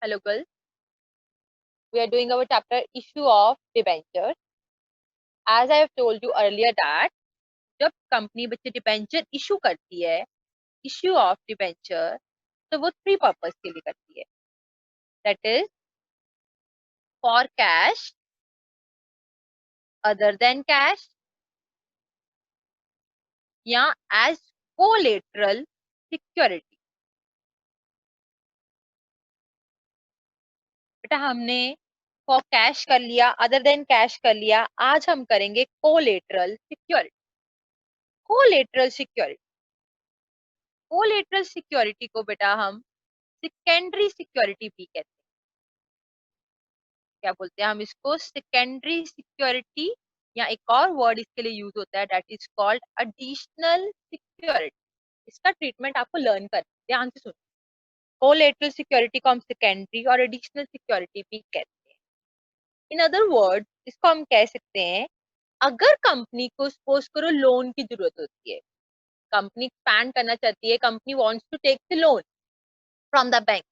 Hello girls, we are doing our chapter issue of debentures. As I have told you earlier that जब company बच्चे debenture issue करती है, issue of debenture, तो वो three purpose के लिए करती है. That is for cash, other than cash, या एज कोलेटरल सिक्योरिटी. बेटा हमने फॉर कैश कर लिया, अदर देन कैश कर लिया, आज हम करेंगे collateral security. Collateral security, collateral security को बेटा हम सेकेंडरी सिक्योरिटी भी कहते हैं. क्या बोलते हैं हम इसको? सेकेंडरी सिक्योरिटी, या एक और वर्ड इसके लिए यूज होता है that is called additional security. इसका ट्रीटमेंट आपको लर्न कर, ध्यान से सुनो. कोलेटरल सिक्योरिटी को हम सेकेंडरी और एडिशनल सिक्योरिटी भी कहते हैं. इन अदर वर्ड इसको हम कह सकते हैं, अगर कंपनी को सपोज करो लोन की जरूरत होती है, कंपनी एक्सपैंड करना चाहती है, company wants to take the loan from the bank,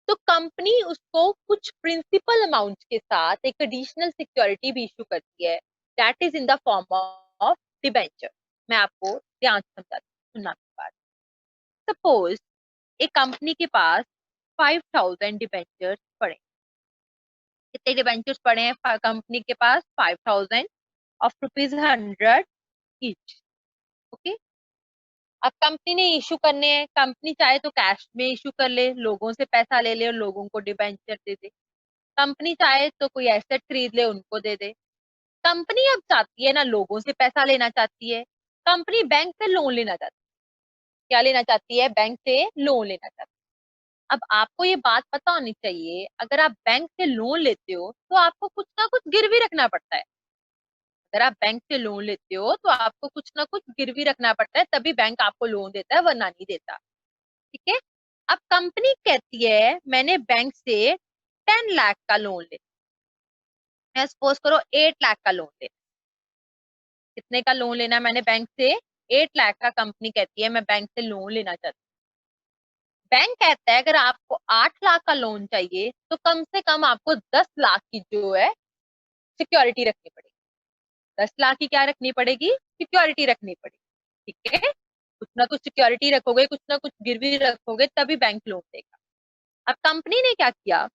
तो कंपनी उसको कुछ प्रिंसिपल अमाउंट के साथ एक एडिशनल सिक्योरिटी भी इशू करती है, that is in the form of debenture. मैं आपको ध्यान से समझाती हूँ, सुनना मेरी बात. सपोज एक कंपनी के पास 5000 डिबेंचर्स पड़े. कितने डिबेंचर्स पड़े हैं कंपनी के पास? 5000 ऑफ ₹100 ईच. ओके. अब कंपनी ने इशू करने हैं, कंपनी चाहे तो कैश में इशू कर ले, लोगों से पैसा ले ले और लोगों को डिबेंचर दे दे. कंपनी चाहे तो कोई एसेट खरीद ले, उनको दे दे. कंपनी अब चाहती है ना लोगों से पैसा लेना चाहती है, कंपनी बैंक से लोन लेना चाहती है. क्या लेना चाहती है? बैंक से लोन लेना चाहती है. अब आपको ये बात पता होनी चाहिए, अगर आप बैंक से लोन लेते हो तो आपको कुछ ना कुछ गिरवी रखना पड़ता है. अगर आप बैंक से लोन लेते हो तो आपको कुछ ना कुछ गिरवी रखना पड़ता है, तभी बैंक आपको लोन देता है, वरना नहीं देता. ठीक है. अब कंपनी कहती है मैंने बैंक से 10 लाख का लोन ले, मैं सपोज करो 8 लाख का लोन ले. कितने का लोन लेना है मैंने बैंक से? 8 लाख का कंपनी कहती है मैं बैंक से लोन लेना चाहती हूँ. बैंक कहता है अगर आपको 8 लाख का लोन चाहिए तो कम से कम आपको 10 लाख की जो है सिक्योरिटी रखनी पड़ेगी. 10 लाख की क्या रखनी पड़ेगी? सिक्योरिटी रखनी पड़ेगी. ठीक है. कुछ ना कुछ सिक्योरिटी रखोगे, कुछ ना कुछ गिरवी रखोगे, तभी बैंक लोन देगा. अब कंपनी ने क्या किया?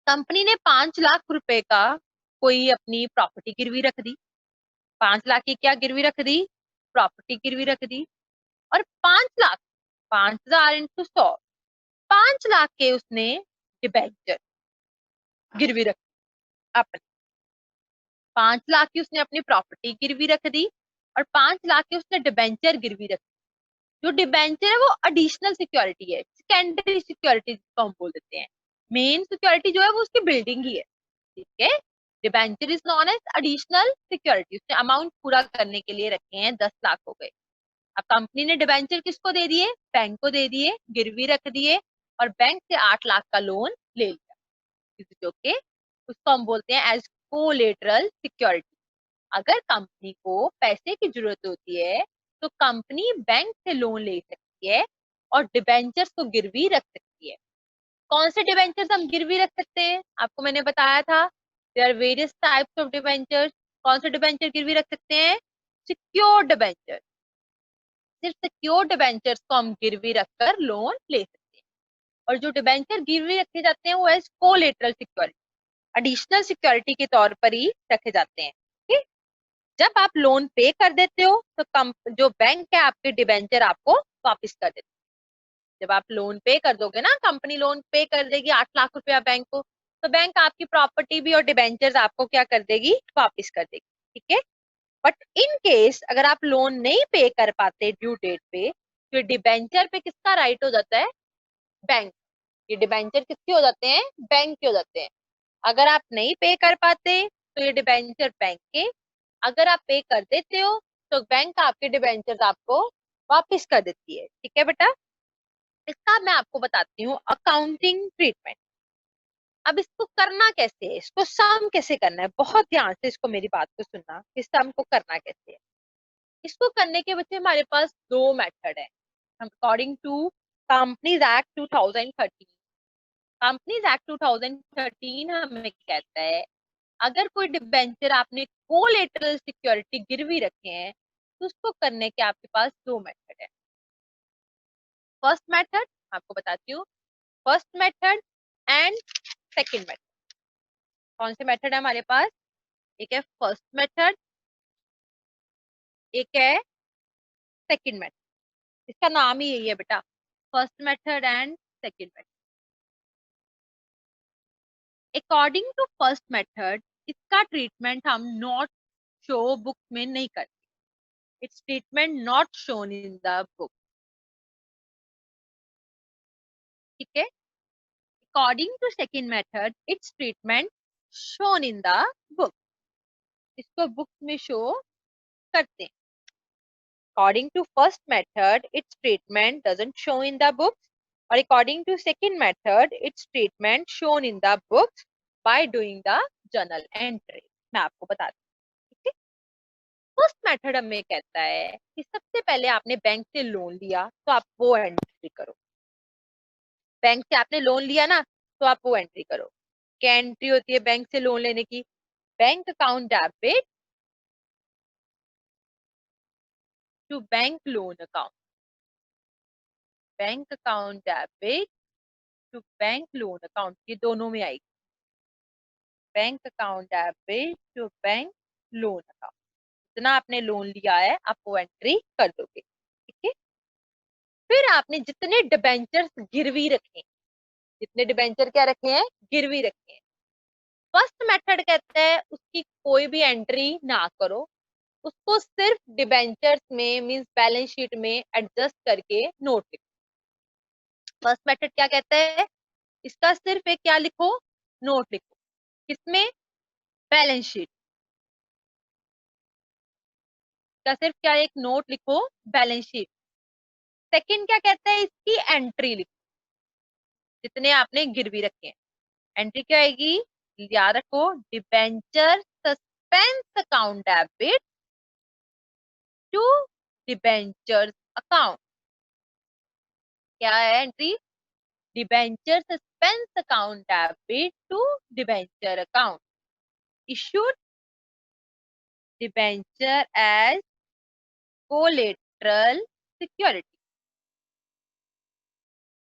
कंपनी ने 5 लाख रुपए का कोई अपनी प्रॉपर्टी गिरवी रख दी. 5 लाख की क्या गिरवी रख दी? प्रॉपर्टी गिरवी रख दी. और 5 लाख, 5000 इंटू 100, 5 लाख के उसने डिबेंचर गिरवी रख अपने. 5 लाख की उसने अपनी प्रॉपर्टी गिरवी रख दी और 5 लाख की उसने डिबेंचर गिरवी रख दी. जो डिबेंचर है वो एडिशनल सिक्योरिटी है, सेकेंडरी सिक्योरिटी जिसको हम बोल देते हैं. मेन सिक्योरिटी जो है वो उसकी बिल्डिंग ही है. ठीक है. Debenture is non as additional security. उसने अमाउंट पूरा करने के लिए रखे हैं, 10 लाख हो गए. अब कंपनी ने डिबेंचर किसको दे दिए? बैंक को दे दिए, गिरवी रख दिए और बैंक से 8 लाख का लोन ले लिया. ओके. उसको हम बोलते हैं एज कोलेटरल सिक्योरिटी. अगर कंपनी को पैसे की जरूरत होती है तो कंपनी बैंक से लोन ले सकती है और डिबेंचर्स को गिरवी रख सकती है. कौन से डिबेंचर्स हम गिरवी रख सकते हैं? आपको मैंने बताया था there are various types of debentures. कौन से डिबेंचर गिरवी रख सकते हैं? Secured debenture. सिर्फ सिक्योर्ड डिबेंचर्स को हम गिरवी रखकर लोन ले सकते हैं. और जो डिबेंचर गिरवी रखे जाते हैं वो as collateral security, additional security के तौर पर ही रखे जाते हैं. ठीक. जब आप लोन पे कर देते हो तो जो बैंक है आपके डिबेंचर आपको वापस कर देते. जब आप लोन पे कर दोगे ना, कंपनी लोन पे कर देगी 8 लाख रुपया बैंक को, तो बैंक आपकी प्रॉपर्टी भी और डिबेंचर्स आपको क्या कर देगी? वापस कर देगी. ठीक है. बट इन केस अगर आप लोन नहीं पे कर पाते ड्यू डेट पे, तो डिबेंचर पे किसका राइट हो जाता है? बैंक. ये डिबेंचर किसके हो जाते हैं? बैंक के हो जाते हैं. अगर आप नहीं पे कर पाते तो ये डिबेंचर बैंक के, अगर आप पे कर देते हो तो बैंक आपके डिबेंचर आपको वापस कर देती है. ठीक है बेटा. इसका मैं आपको बताती हूँ अकाउंटिंग ट्रीटमेंट. अब इसको करना कैसे है, इसको सम कैसे करना है, बहुत ध्यान से इसको मेरी बात को सुनना, इस सम को करना कैसे है. इसको करने के बच्चे हमारे पास दो मेथड है according to companies act 2013. Companies act 2013 हमें कहता है अगर कोई डिबेंचर आपने कोलेटरल सिक्योरिटी गिरवी रखे हैं तो उसको करने के आपके पास दो मेथड है। फर्स्ट मेथड आपको बताती हूँ, first method and second method. कौन से मेथड है हमारे पास? एक है फर्स्ट मेथड, एक है सेकंड मेथड। इसका नाम ही यही है बेटा, first method and second method. According to first method इसका ट्रीटमेंट हम नॉट शो बुक में नहीं करते, it's treatment not shown in the book. ठीक है, according to second method it's treatment shown in the book, इसको बुक में show करते हैं। According to first method, its treatment doesn't show in the books, or according to second method, its treatment shown in the books by doing the journal entry. मैं आपको बताती हूँ। ठीक है, फर्स्ट मेथड हमें कहता है कि सबसे पहले आपने बैंक से लोन लिया तो आप वो एंट्री करो। बैंक से आपने लोन लिया ना, तो आप वो एंट्री करो। क्या एंट्री होती है बैंक से लोन लेने की? Bank account debit to bank loan account, bank account debit to bank loan account, ये दोनों में आएगी। Bank account debit to bank loan account, जितना आपने लोन लिया है आप वो एंट्री कर दोगे। ठीक है, फिर आपने जितने डिबेंचर्स गिरवी रखे, जितने डिबेंचर क्या रखे हैं? गिरवी रखे हैं। फर्स्ट मेथड कहता है उसकी कोई भी एंट्री ना करो, उसको सिर्फ डिबेंचर्स में मींस बैलेंस शीट में एडजस्ट करके नोट लिखो। फर्स्ट मेथड क्या कहता है? इसका सिर्फ एक क्या लिखो? नोट लिखो। किसमें? बैलेंस शीट का सिर्फ क्या एक नोट लिखो, बैलेंस शीट। सेकंड क्या कहता है? इसकी एंट्री लिखो, जितने आपने गिरवी रखे हैं। एंट्री क्या आएगी? याद रखो, debenture suspense account debit to debenture account. क्या है entry? Debenture suspense account debit to debenture account, issued debenture as collateral security.